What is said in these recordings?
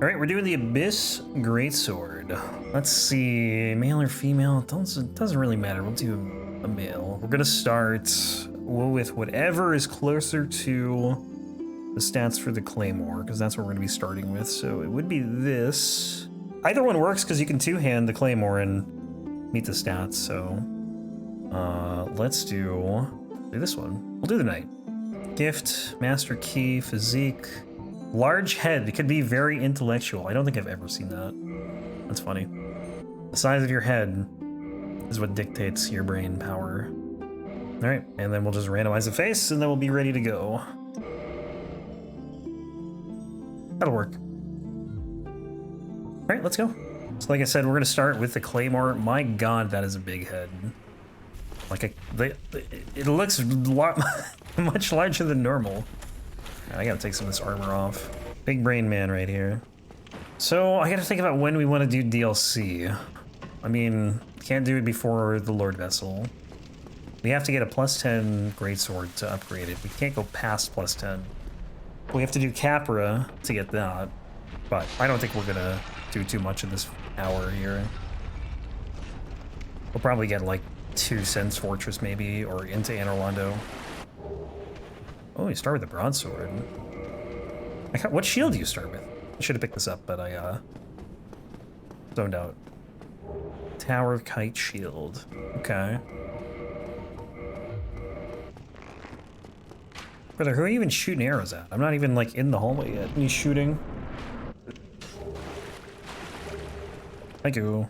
All right, we're doing the Abyss Greatsword. Let's see, male or female? It doesn't really matter. We'll do a male. We're gonna start with whatever is closer to the stats for the Claymore, because that's what we're gonna be starting with. So it would be this. Either one works because you can two-hand the Claymore and meet the stats. So let's do this one. We'll do the Knight. Gift, Master Key, Physique. Large head. It could be very intellectual. I don't think I've ever seen that. That's funny. The size of your head is what dictates your brain power. All right, and then we'll just randomize the face, and then we'll be ready to go. That'll work. All right, let's go. So like I said, we're gonna start with the Claymore. My God, that is a big head. Like it looks a lot much larger than normal. I gotta take some of this armor off. Big brain man right here. So I gotta think about when we want to do DLC. I mean, can't do it before the Lord Vessel. We have to get a +10 Greatsword to upgrade it. We can't go past +10. We have to do Capra to get that, but I don't think we're gonna do too much in this hour here. We'll probably get like 2 Sense Fortress maybe, or into Anor Londo. Oh, you start with the broadsword. What shield do you start with? I should have picked this up, but I zoned out. Tower Kite Shield. Okay. Brother, who are you even shooting arrows at? I'm not even like in the hallway yet. He's shooting. Thank you.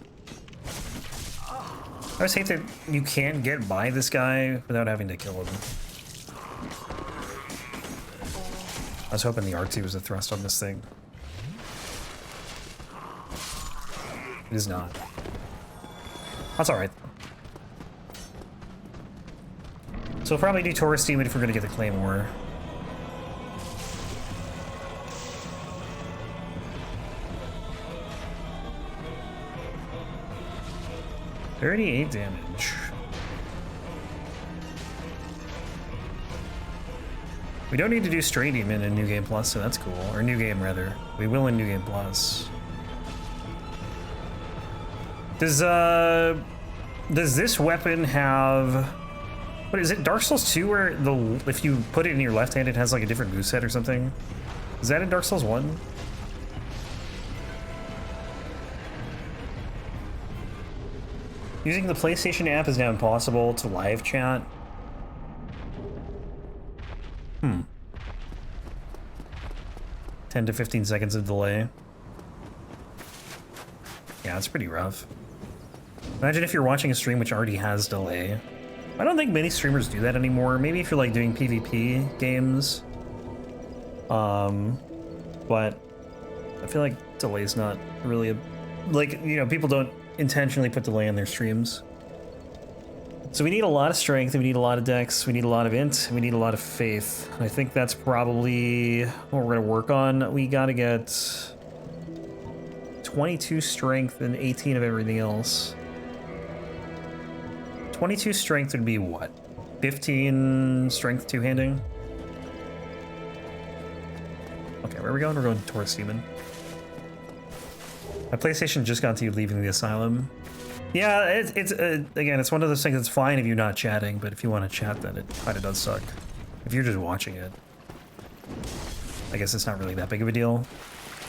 I always hate that you can't get by this guy without having to kill him. I was hoping the RT was a thrust on this thing. It is not. That's alright. So we'll probably do Taurus Demon if we're gonna get the Claymore. $38 damage. We don't need to do Stray Demon in New Game Plus, so that's cool. Or New Game, rather. We will in New Game Plus. Does this weapon have... What is it, Dark Souls 2, where if you put it in your left hand, it has like a different moveset or something? Is that in Dark Souls 1? Using the PlayStation app is now impossible to live chat. 10 to 15 seconds of delay. Yeah, it's pretty rough. Imagine if you're watching a stream which already has delay. I don't think many streamers do that anymore. Maybe if you're like doing PvP games. But I feel like delay's not really a... Like, you know, people don't intentionally put delay on their streams. So we need a lot of strength, we need a lot of dex, we need a lot of int, we need a lot of faith. I think that's probably what we're gonna work on. We gotta get 22 strength and 18 of everything else. 22 strength would be what? 15 strength two-handing? Okay, where are we going? We're going towards Demon. My PlayStation just got to you leaving the asylum. Yeah, it's again, it's one of those things that's fine if you're not chatting, but if you want to chat, then it kind of does suck. If you're just watching it, I guess it's not really that big of a deal.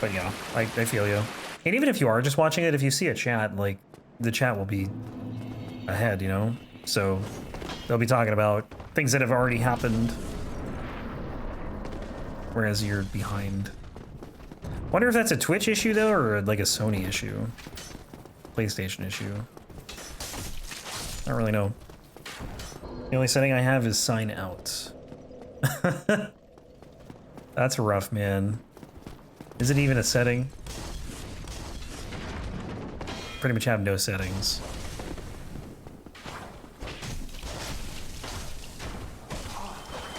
But yeah, I feel you. And even if you are just watching it, if you see a chat, like, the chat will be ahead, you know? So they'll be talking about things that have already happened, whereas you're behind. Wonder if that's a Twitch issue, though, or like a Sony issue? PlayStation issue. I don't really know. The only setting I have is sign out. That's rough, man. Is it even a setting? Pretty much have no settings.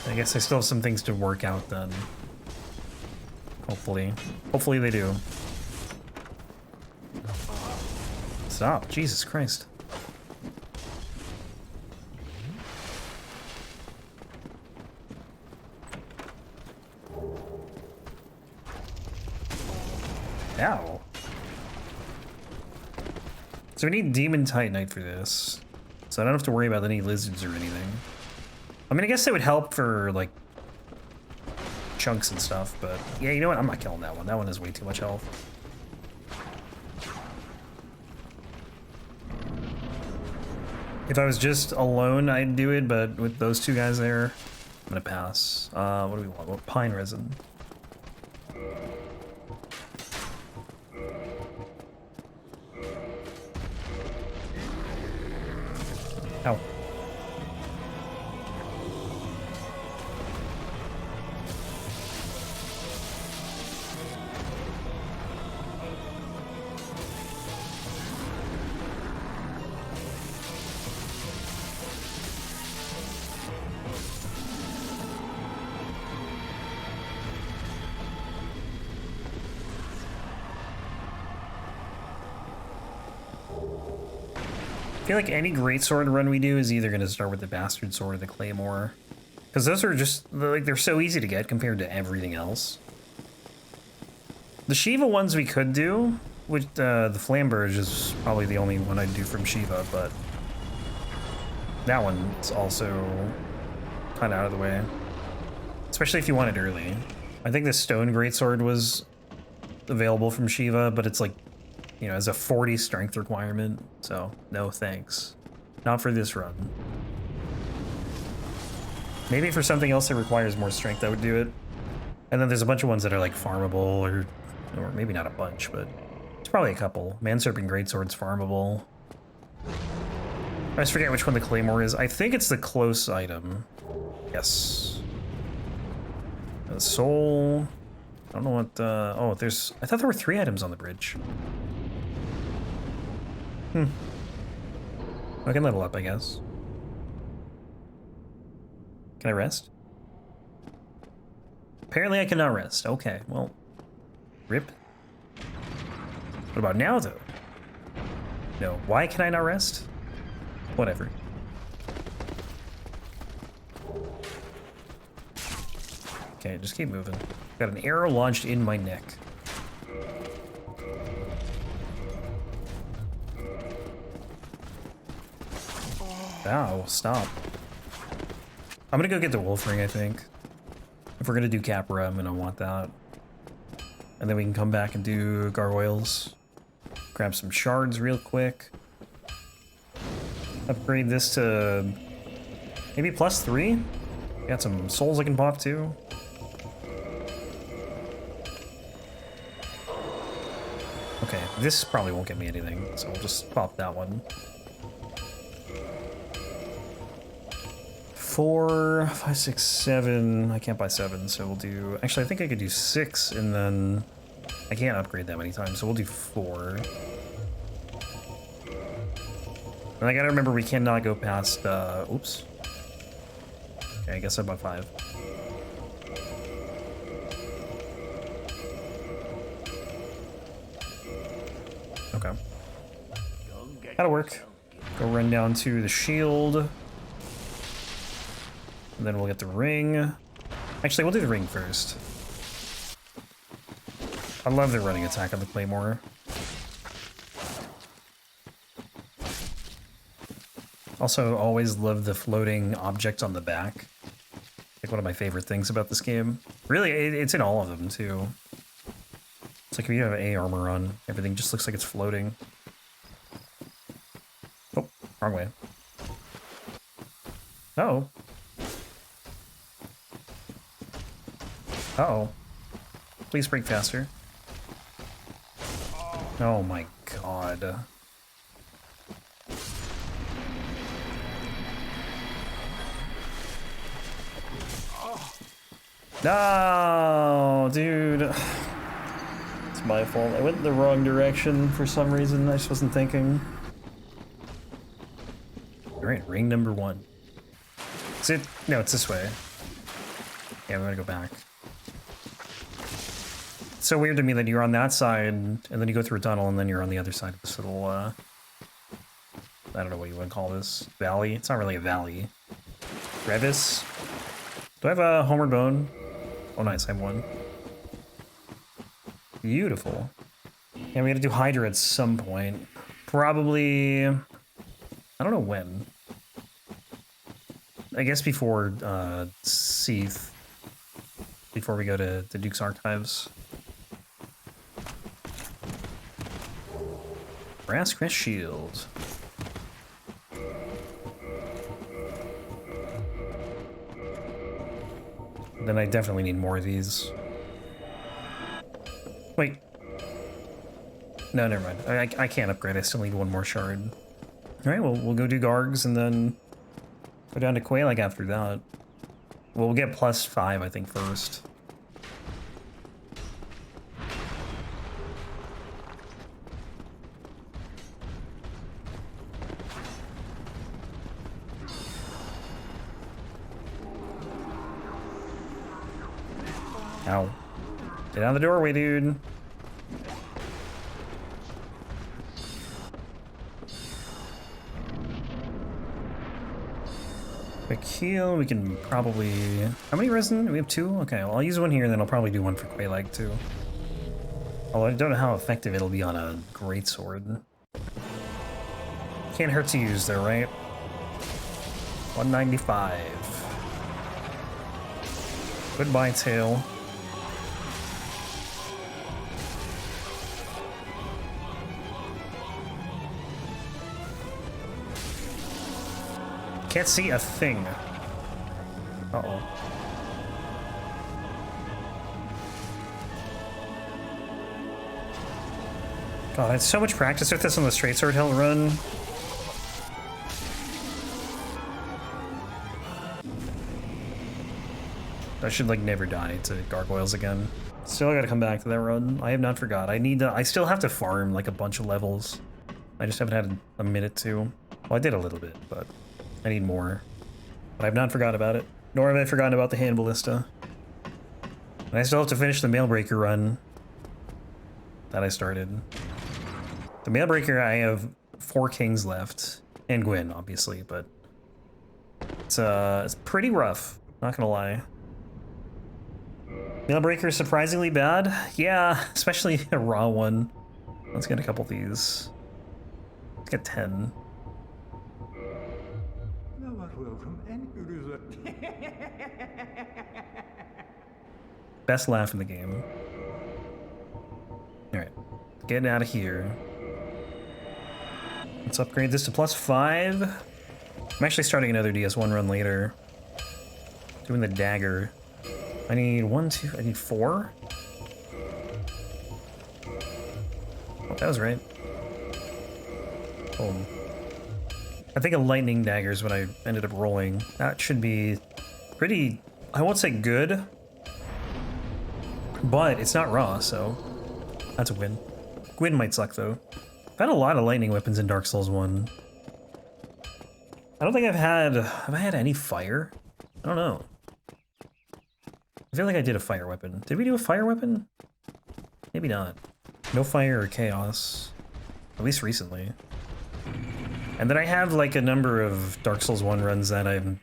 I guess I still have some things to work out then. Hopefully. Hopefully they do. Stop, Jesus Christ. Ow. So we need Demon Titanite for this. So I don't have to worry about any lizards or anything. I mean, I guess it would help for, like, chunks and stuff, but... Yeah, you know what? I'm not killing that one. That one has way too much health. If I was just alone, I'd do it, but with those two guys there, I'm gonna pass. What do we want? Well, pine resin. Ow. I feel like any Greatsword run we do is either going to start with the Bastard Sword or the Claymore. Because those are just, like, they're so easy to get compared to everything else. The Shiva ones we could do, with the Flamberge is probably the only one I'd do from Shiva, but that one's also kind of out of the way. Especially if you want it early. I think the Stone Greatsword was available from Shiva, but it's like, you know, as a 40 strength requirement, so no thanks. Not for this run. Maybe for something else that requires more strength, I would do it. And then there's a bunch of ones that are like farmable, or maybe not a bunch, but it's probably a couple. Manserpent Greatsword's farmable. I always forget which one the Claymore is. I think it's the close item. Yes. Soul. I don't know what, oh, there's, I thought there were 3 items on the bridge. I can level up, I guess. Can I rest? Apparently I cannot rest. Okay, well, rip. What about now, though? No, why can I not rest? Whatever. Okay, just keep moving. Got an arrow launched in my neck. Ow, stop. I'm gonna go get the wolf ring, I think. If we're gonna do Capra, I'm gonna want that. And then we can come back and do gargoyles. Grab some shards real quick. Upgrade this to maybe +3. Got some souls I can pop too. Okay, this probably won't get me anything, so we'll just pop that one. 4, 5, 6, 7. I can't buy 7, so we'll do... Actually, I think I could do 6, and then... I can't upgrade that many times, so we'll do 4. And I gotta remember we cannot go past, oops. Okay, I guess I bought 5. Okay. That'll work. Go run down to the shield. And then we'll get the ring. Actually, we'll do the ring first. I love the running attack on the Claymore. Also, always love the floating object on the back. Like one of my favorite things about this game. Really, it's in all of them, too. It's like if you have A armor on, everything just looks like it's floating. Oh, wrong way. Uh-oh. Uh-oh. Please break faster. Oh my god. No, dude. It's my fault. I went in the wrong direction for some reason. I just wasn't thinking. Alright, ring number 1. Is it? No, it's this way. Yeah, we're gonna go back. It's so weird to me that you're on that side, and then you go through a tunnel, and then you're on the other side of this little, I don't know what you want to call this. Valley? It's not really a valley. Crevice? Do I have a homeward bone? Oh, nice, I have one. Beautiful. Yeah, we gotta do Hydra at some point. Probably... I don't know when. I guess before Seath. Before we go to the Duke's Archives. Brass Crest Shield. Then I definitely need more of these. Wait. No, never mind. I can't upgrade. I still need one more shard. Alright, well, we'll go do Gargs and then go down to Quelaag after that. Well, we'll get +5, I think, first. Ow. Get out of the doorway, dude. Quick heal, we can probably... How many resin? We have 2? Okay, well, I'll use one here, and then I'll probably do one for Quelaag, too. Although I don't know how effective it'll be on a Greatsword. Can't hurt to use, though, right? 195. Goodbye, tail. Can't see a thing. Uh-oh. God, I had so much practice with this on the straight sword hill run. I should, like, never die to gargoyles again. Still gotta come back to that run. I have not forgot. I still have to farm, like, a bunch of levels. I just haven't had a minute to. Well, I did a little bit, but I need more. But I've not forgot about it. Nor have I forgotten about the hand ballista. And I still have to finish the Mailbreaker run that I started. The Mailbreaker, I have 4 kings left. And Gwyn, obviously, but it's pretty rough, not gonna lie. Mailbreaker is surprisingly bad. Yeah, especially a raw one. Let's get a couple of these. Let's get 10. Best laugh in the game. Alright, getting out of here. Let's upgrade this to +5. I'm actually starting another DS1 run later. Doing the dagger. I need 1, 2, I need 4? Oh, that was right. Boom. I think a lightning dagger is what I ended up rolling. That should be pretty, I won't say good, but it's not raw, so that's a win. Gwyn might suck, though. I've had a lot of lightning weapons in Dark Souls 1. I don't think have I had any fire? I don't know. I feel like I did a fire weapon. Did we do a fire weapon? Maybe not. No fire or chaos. At least recently. And then I have like a number of Dark Souls 1 runs that I'm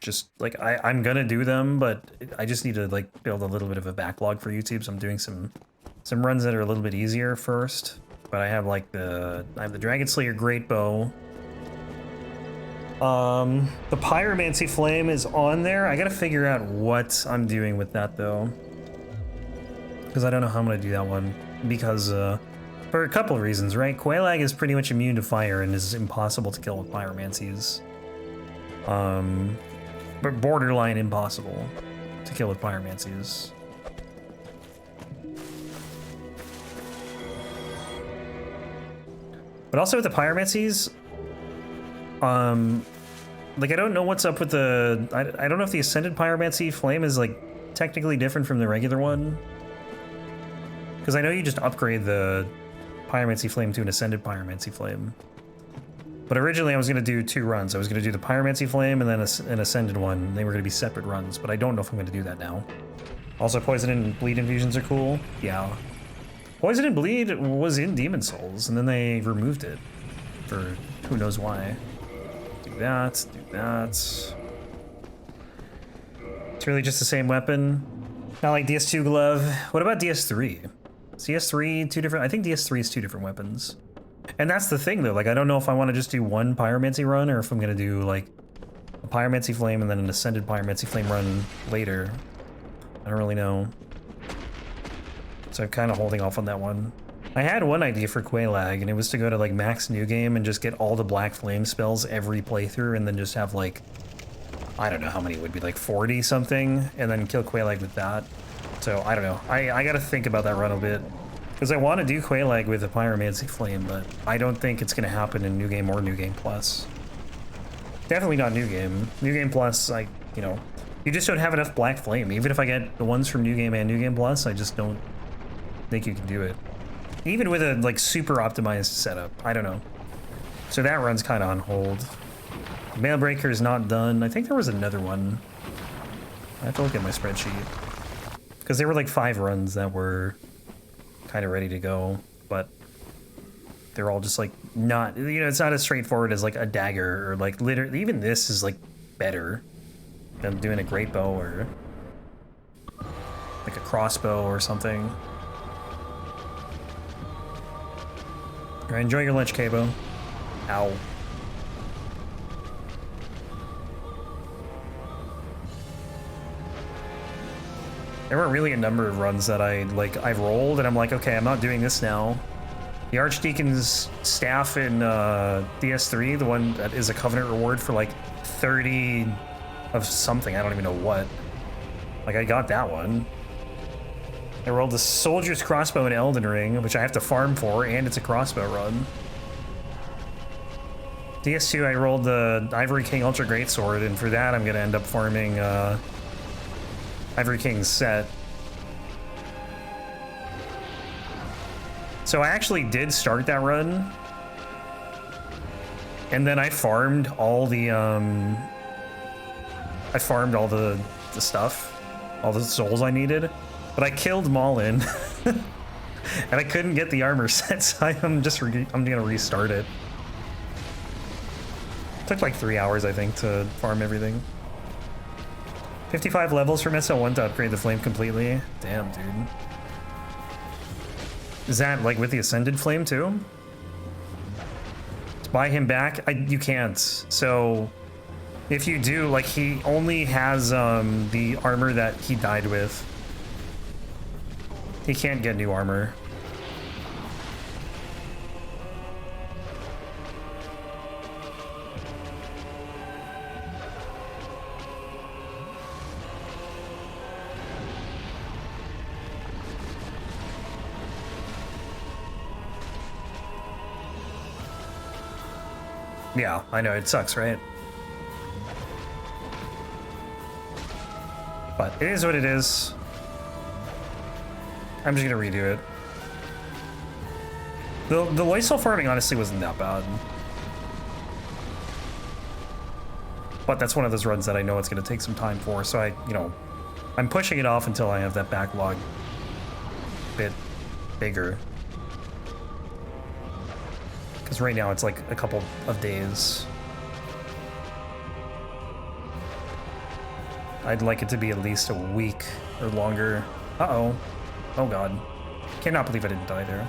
just like, I'm gonna do them, but I just need to like build a little bit of a backlog for YouTube, so I'm doing some runs that are a little bit easier first. But I have like I have the Dragon Slayer Great Bow. The Pyromancy Flame is on there. I gotta figure out what I'm doing with that though, because I don't know how I'm gonna do that one, because for a couple of reasons, right? Quelaag is pretty much immune to fire and is impossible to kill with pyromancies. But borderline impossible to kill with pyromancies. But also with the pyromancies, like I don't know what's up with the, I don't know if the Ascended Pyromancy Flame is like technically different from the regular one. Because I know you just upgrade the Pyromancy Flame to an Ascended Pyromancy Flame. But originally I was going to do 2 runs. I was going to do the Pyromancy Flame and then an Ascended one. They were going to be separate runs, but I don't know if I'm going to do that now. Also, Poison and Bleed infusions are cool. Yeah. Poison and Bleed was in Demon Souls, and then they removed it for who knows why. Do that, do that. It's really just the same weapon. Not like DS2 Glove. What about DS3? CS3, two different, I think DS3 is two different weapons. And that's the thing though, like I don't know if I want to just do one Pyromancy run or if I'm gonna do like a Pyromancy Flame and then an Ascended Pyromancy Flame run later. I don't really know. So I'm kind of holding off on that one. I had one idea for Quelaag, and it was to go to like max new game and just get all the Black Flame spells every playthrough and then just have like, I don't know how many it would be, like 40 something, and then kill Quelaag with that. So I don't know. I gotta think about that run a bit. Because I want to do Quelaag with a Pyromancy Flame, but I don't think it's gonna happen in New Game or New Game Plus. Definitely not New Game. New Game Plus, like, you know, you just don't have enough Black Flame. Even if I get the ones from New Game and New Game Plus, I just don't think you can do it. Even with a, like, super optimized setup. I don't know. So that run's kind of on hold. Mailbreaker is not done. I think there was another one. I have to look at my spreadsheet. Because there were, like, 5 runs that were kind of ready to go, but they're all just, like, not... You know, it's not as straightforward as, like, a dagger, or, like, literally... Even this is, like, better than doing a great bow, or... like a crossbow or something. Alright, enjoy your lunch, Cabo. Ow. There were really a number of runs that I've rolled and I'm like, okay, I'm not doing this now. The Archdeacon's staff in DS3, the one that is a Covenant reward for like 30 of something, I don't even know what. Like, I got that one. I rolled the Soldier's Crossbow in Elden Ring, which I have to farm for, and it's a crossbow run. DS2, I rolled the Ivory King Ultra Greatsword, and for that I'm gonna end up farming Ivory King's set. So I actually did start that run, and then I farmed all the stuff, all the souls I needed, but I killed Maulin, and I couldn't get the armor set, so I'm gonna restart it. Took like 3 hours, I think, to farm everything. 55 levels from SL1 to upgrade the flame completely. Damn, dude. Is that like with the Ascended Flame too? To buy him back? You can't. So if you do, like, he only has the armor that he died with. He can't get new armor. Yeah, I know, it sucks, right? But it is what it is. I'm just gonna redo it. The Loisel farming honestly wasn't that bad. But that's one of those runs that I know it's gonna take some time for, so I'm pushing it off until I have that backlog a bit bigger. Because right now it's like a couple of days. I'd like it to be at least a week or longer. Uh-oh. Oh god. Cannot believe I didn't die there.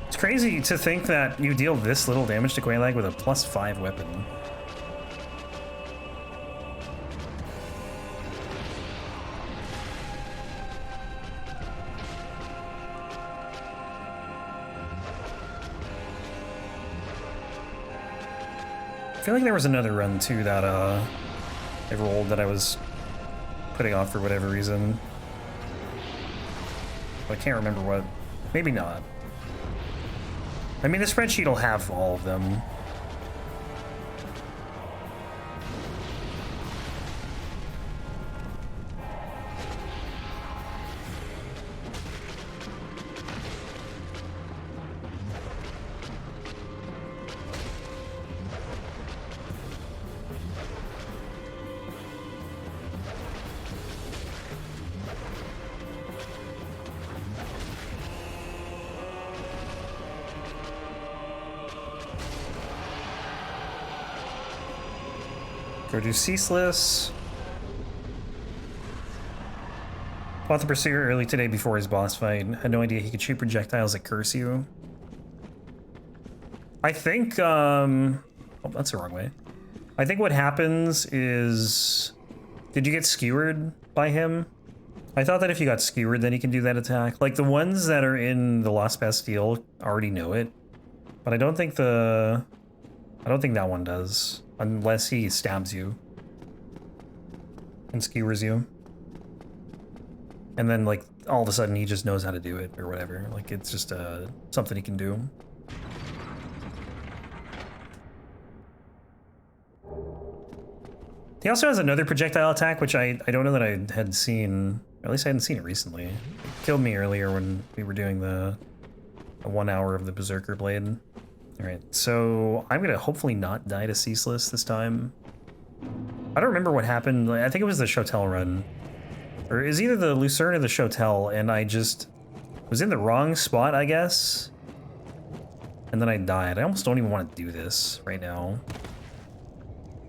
It's crazy to think that you deal this little damage to Quelaag with a +5 weapon. I feel like there was another run too that I rolled that I was putting off for whatever reason. But I can't remember what. Maybe not. I mean, the spreadsheet will have all of them. Go do Ceaseless. Fought the Pursuer early today before his boss fight. Had no idea he could shoot projectiles that curse you. I think, oh, that's the wrong way. I think what happens is... Did you get skewered by him? I thought that if you got skewered, then he can do that attack. Like, the ones that are in the Lost Bastille already know it. But I don't think that one does. Unless he stabs you. And skewers you. And then, like, all of a sudden he just knows how to do it, or whatever. Like, it's just something he can do. He also has another projectile attack, which I don't know that I had seen. Or at least I hadn't seen it recently. It killed me earlier when we were doing the 1 hour of the Berserker Blade. Alright, so I'm gonna hopefully not die to Ceaseless this time. I don't remember what happened. I think it was the Shotel run. Or it was either the Lucerne or the Shotel, and I just was in the wrong spot, I guess. And then I died. I almost don't even want to do this right now.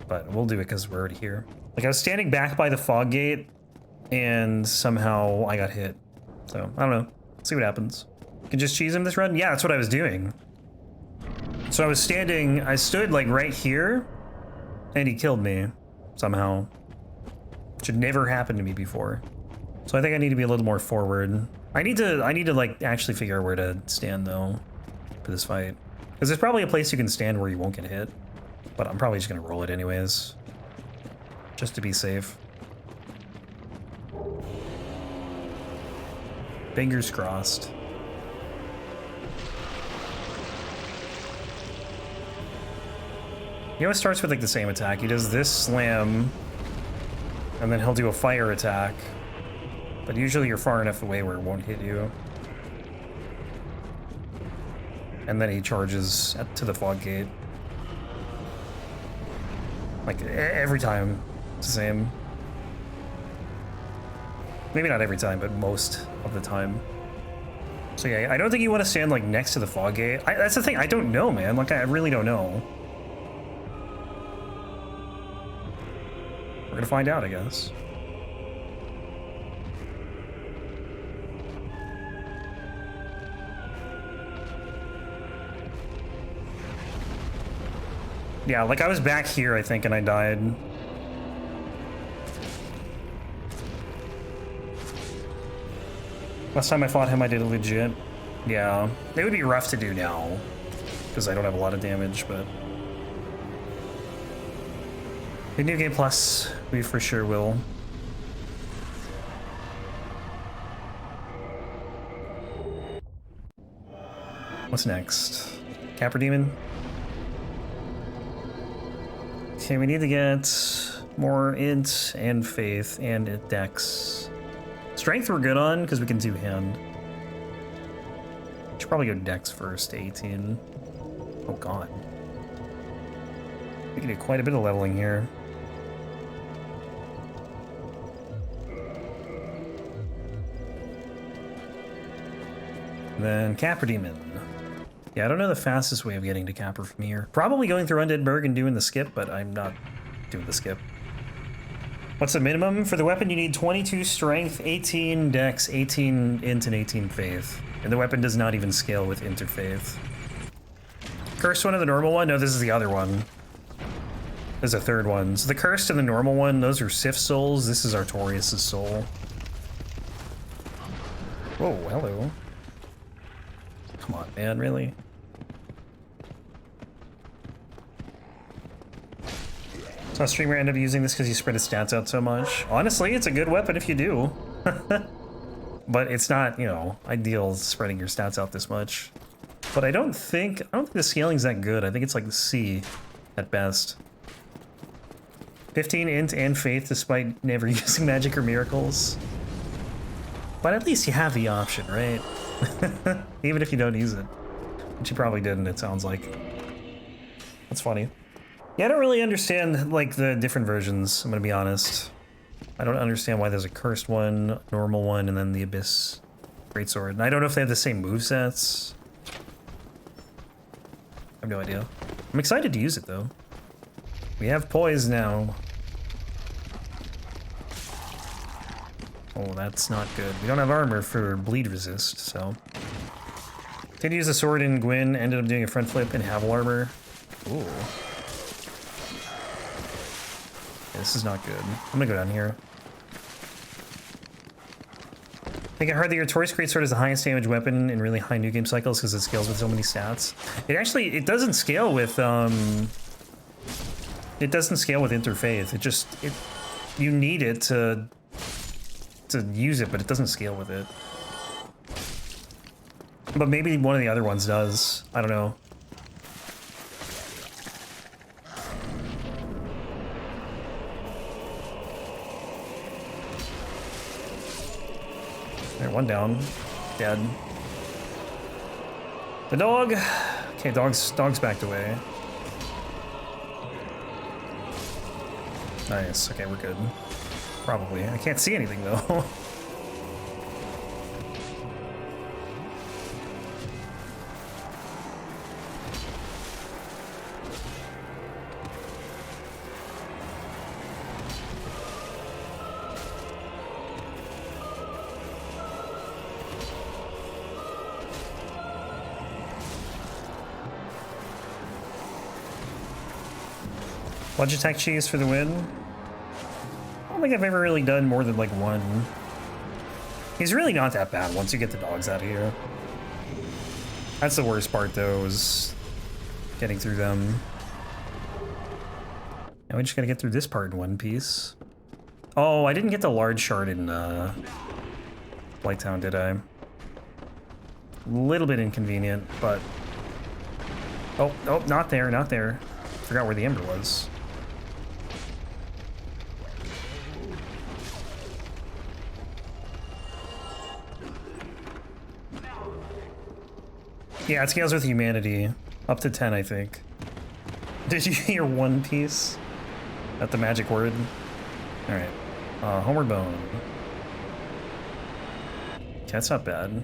But we'll do it because we're already here. Like, I was standing back by the fog gate, and somehow I got hit. So, I don't know. See what happens. You can just cheese him this run? Yeah, that's what I was doing. So I stood, like, right here, and he killed me, somehow. Should never happen to me before. So I think I need to be a little more forward. I need to like actually figure out where to stand though for this fight. Because there's probably a place you can stand where you won't get hit. But I'm probably just gonna roll it anyways. Just to be safe. Fingers crossed. He always starts with like the same attack. He does this slam. And then he'll do a fire attack. But usually you're far enough away where it won't hit you. And then he charges to the fog gate. Like, every time. It's the same. Maybe not every time, but most of the time. So yeah, I don't think you want to stand, like, next to the fog gate. That's the thing, I don't know, man. Like, I really don't know. We're gonna find out, I guess. Yeah, like I was back here, I think, and I died. Last time I fought him, I did it legit. Yeah, it would be rough to do now, because I don't have a lot of damage, but... The New Game Plus, we for sure will. What's next? Capper Demon? Okay, we need to get more int and faith and dex. Strength we're good on, because we can two-hand. Should probably go dex first, 18. Oh god. We can do quite a bit of leveling here. Then Capper Demon. Yeah, I don't know the fastest way of getting to Capper from here. Probably going through Undead and doing the skip, but I'm not doing the skip. What's the minimum? For the weapon, you need 22 strength, 18 dex, 18 int, and 18 faith. And the weapon does not even scale with int or faith. Cursed one or the normal one? No, this is the other one. There's a third one. So the cursed and the normal one, those are Sif's souls. This is Artorias' soul. Whoa, hello. Come on, man, really? So a streamer end up using this because you spread his stats out so much. Honestly, it's a good weapon if you do. But it's not, you know, ideal spreading your stats out this much. But I don't think the scaling's that good. I think it's like the C at best. 15 int and faith despite never using magic or miracles. But at least you have the option, right? Even if you don't use it. Which you probably didn't, it sounds like. That's funny. Yeah, I don't really understand, like, the different versions, I'm gonna be honest. I don't understand why there's a cursed one, normal one, and then the Abyss Greatsword. And I don't know if they have the same movesets. I have no idea. I'm excited to use it, though. We have poise now. Oh, that's not good. We don't have armor for bleed resist, so. Did use the sword in Gwyn, ended up doing a front flip and Havel armor. Ooh. Yeah, this is not good. I'm gonna go down here. I think I heard that your Taurus Greatsword is the highest damage weapon in really high new game cycles because it scales with so many stats. It doesn't scale with, it doesn't scale with Interfaith. You need it to use it, but it doesn't scale with it. But maybe one of the other ones does. I don't know. Alright, one down. Dead. The dog! Okay, dog's backed away. Nice, okay, we're good. Probably. I can't see anything though. Lunge attack cheese for the win. I don't think I've ever really done more than like one. He's really not that bad once you get the dogs out of here. That's the worst part though, is getting through them. Now we just gotta get through this part in one piece. Oh, I didn't get the large shard in Blighttown, did I? A little bit inconvenient, but... Oh, not there, not there. Forgot where the Ember was. Yeah, it scales with humanity. Up to 10, I think. Did you hear One Piece? At the magic word? Alright. Homeward Bone. Okay, that's not bad.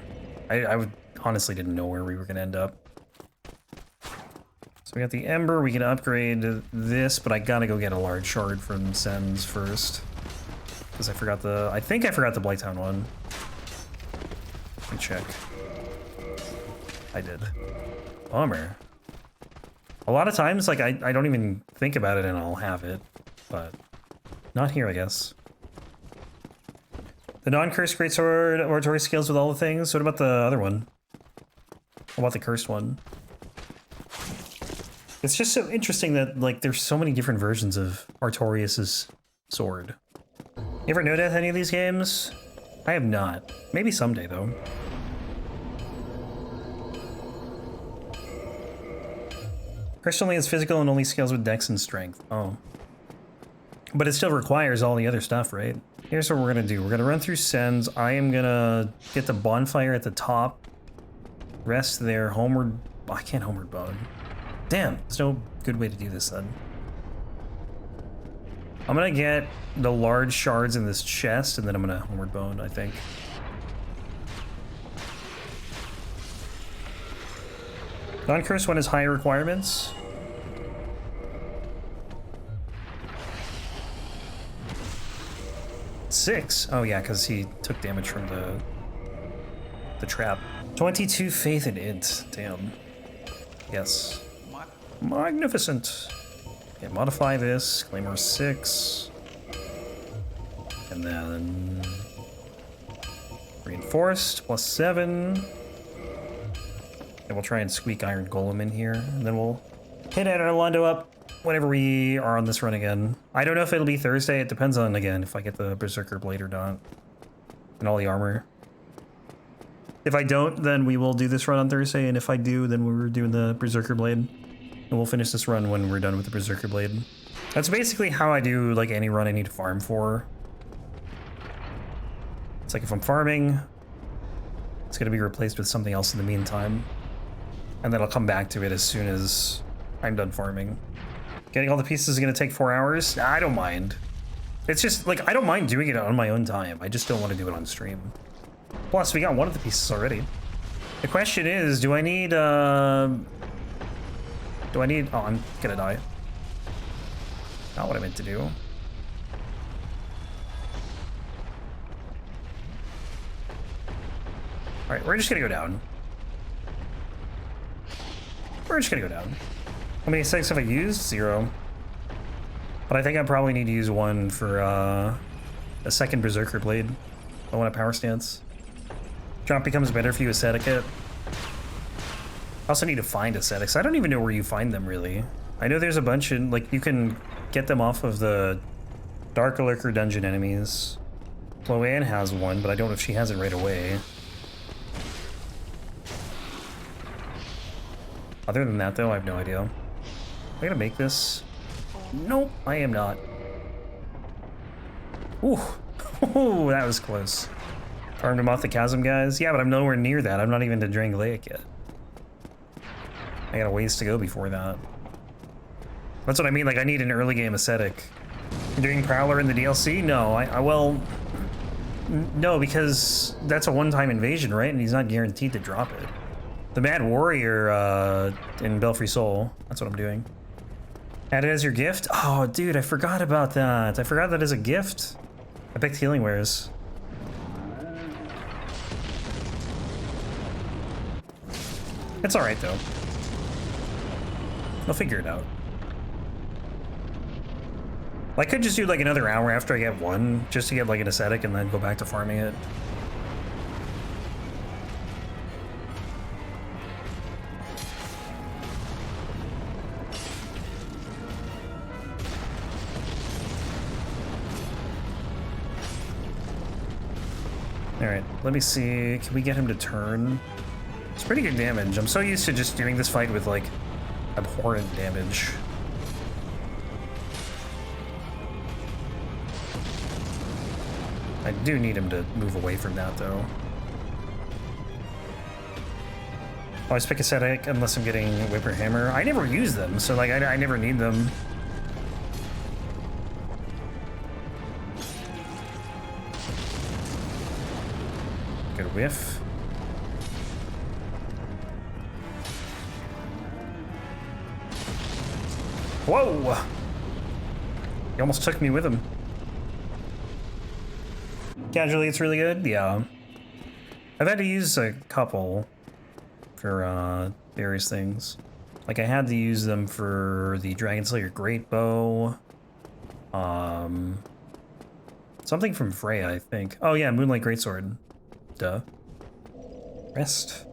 I honestly didn't know where we were gonna end up. So we got the Ember, we can upgrade this, but I gotta go get a large shard from Sens first. Because I think I forgot the Blighttown one. Let me check. I did. Bummer. A lot of times, like, I don't even think about it and I'll have it, but not here, I guess. The non-cursed Greatsword oratory scales with all the things. What about the other one? What about the cursed one? It's just so interesting that, like, there's so many different versions of Artorias' sword. You ever noticed any of these games? I have not. Maybe someday, though. Crystalline is physical and only scales with dex and strength. Oh. But it still requires all the other stuff, right? Here's what we're gonna do. We're gonna run through Sens. I am gonna get the bonfire at the top. Rest there. Homeward... Oh, I can't homeward bone. Damn, there's no good way to do this then. I'm gonna get the large shards in this chest, and then I'm gonna homeward bone, I think. Non-cursed one has higher requirements. Six. Oh yeah, because he took damage from the trap. 22 faith in int. Damn. Yes. Magnificent. Okay, modify this. Claymore 6. And then reinforced +7. And we'll try and squeak Iron Golem in here, and then we'll hit Orlando up whenever we are on this run again. I don't know if it'll be Thursday. It depends on, again, if I get the Berserker Blade or not. And all the armor. If I don't, then we will do this run on Thursday, and if I do, then we're doing the Berserker Blade. And we'll finish this run when we're done with the Berserker Blade. That's basically how I do, like, any run I need to farm for. It's like if I'm farming, it's gonna be replaced with something else in the meantime. And then I'll come back to it as soon as I'm done farming. Getting all the pieces is gonna take 4 hours? I don't mind. It's just, like, I don't mind doing it on my own time. I just don't want to do it on stream. Plus, we got one of the pieces already. The question is, do I need, oh, I'm gonna die. Not what I meant to do. Alright, we're just gonna go down. We're just gonna go down. How many ascetics have I used? 0. But I think I probably need to use 1 for a second Berserker Blade. I want a power stance. Drop becomes better if you ascetic it. I also need to find ascetics. I don't even know where you find them, really. I know there's a bunch in, like, you can get them off of the Dark Lurker dungeon enemies. Chloanne has one, but I don't know if she has it right away. Other than that, though, I have no idea. Am I gonna make this? Nope, I am not. Ooh, ooh, that was close. Farmed him off the chasm, guys. Yeah, but I'm nowhere near that. I'm not even to Drangleic yet. I got a ways to go before that. That's what I mean, like, I need an early game ascetic. Doing Prowler in the DLC? No, well... No, because that's a one-time invasion, right? And he's not guaranteed to drop it. The Mad Warrior in Belfry Soul, that's what I'm doing. Add it as your gift? Oh, dude, I forgot about that. I forgot that as a gift. I picked Healing Wares. It's alright, though. I'll figure it out. I could just do like another hour after I get 1, just to get like an ascetic and then go back to farming it. Alright, let me see. Can we get him to turn? It's pretty good damage. I'm so used to just doing this fight with like abhorrent damage. I do need him to move away from that, though. Always pick ascetic unless I'm getting Whip or Hammer. I never use them, so like I never need them. Good whiff. Whoa! He almost took me with him. Casually, it's really good. Yeah. I've had to use a couple for various things. Like I had to use them for the Dragon Slayer Great Bow. Something from Freya, I think. Oh yeah, Moonlight Greatsword. Duh. Rest.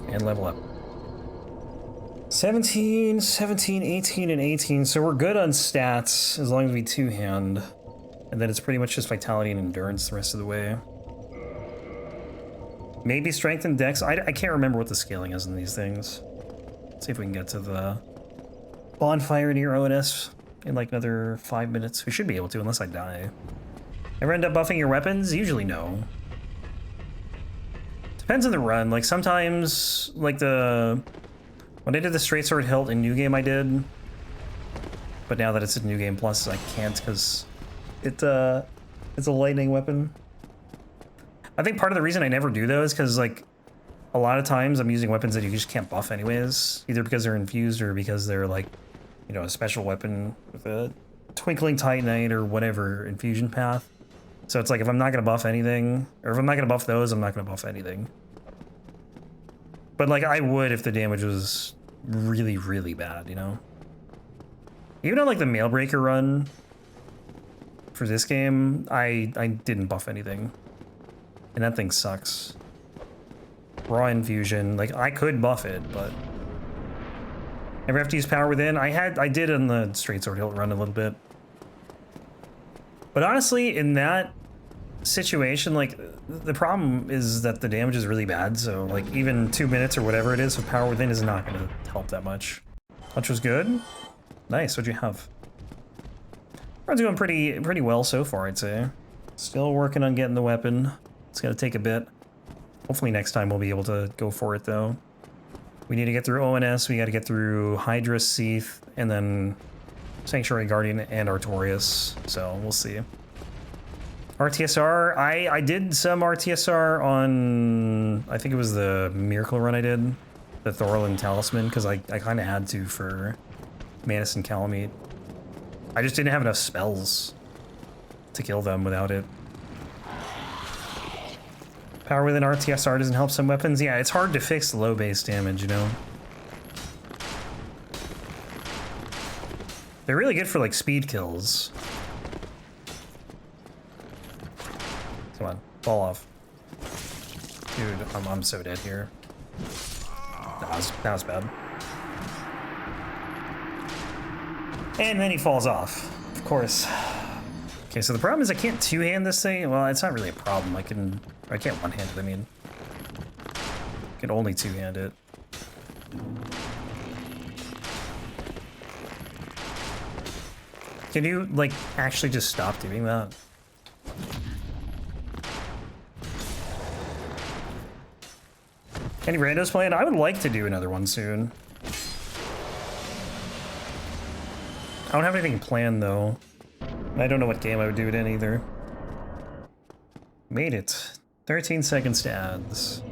And level up. 17, 17, 18, and 18. So we're good on stats as long as we two-hand. And then it's pretty much just vitality and endurance the rest of the way. Maybe strength and dex. I can't remember what the scaling is in these things. Let's see if we can get to the bonfire near ONS in like another 5 minutes. We should be able to, unless I die. Ever end up buffing your weapons? Usually no. Depends on the run. Like sometimes, like when I did the straight sword hilt in New Game I did. But now that it's in New Game Plus, I can't because it's a lightning weapon. I think part of the reason I never do those is because like a lot of times I'm using weapons that you just can't buff anyways, either because they're infused or because they're like, you know, a special weapon with a twinkling titanite or whatever infusion path. So it's like if I'm not gonna buff anything, or if I'm not gonna buff those, I'm not gonna buff anything. But like I would if the damage was really, really bad, you know? Even on like the Mailbreaker run for this game, I didn't buff anything. And that thing sucks. Raw infusion, like I could buff it, but never have to use power within. I did on the straight sword hilt run a little bit. But honestly, in that situation, like the problem is that the damage is really bad, so like even 2 minutes or whatever it is of power within is not gonna help that much. Punch was good. Nice, what'd you have? We're doing pretty well so far, I'd say. Still working on getting the weapon. It's gonna take a bit. Hopefully next time we'll be able to go for it though. We need to get through ONS, we gotta get through Hydra, Seath, and then Sanctuary Guardian and Artorias, so we'll see. RTSR, I did some RTSR on, I think it was the Miracle run I did, the Thorlin Talisman, because I kind of had to for Manus and Calamite. I just didn't have enough spells to kill them without it. Power within RTSR doesn't help some weapons. Yeah, it's hard to fix the low base damage, you know? They're really good for, like, speed kills. Come on, fall off. Dude, I'm so dead here. That was bad. And then he falls off, of course. Okay, so the problem is I can't two-hand this thing. Well, it's not really a problem. I can't one-hand it, I mean. I can only two-hand it. Can you, like, actually just stop doing that? Any randos playing? I would like to do another one soon. I don't have anything planned, though. I don't know what game I would do it in, either. Made it. 13 seconds to ads.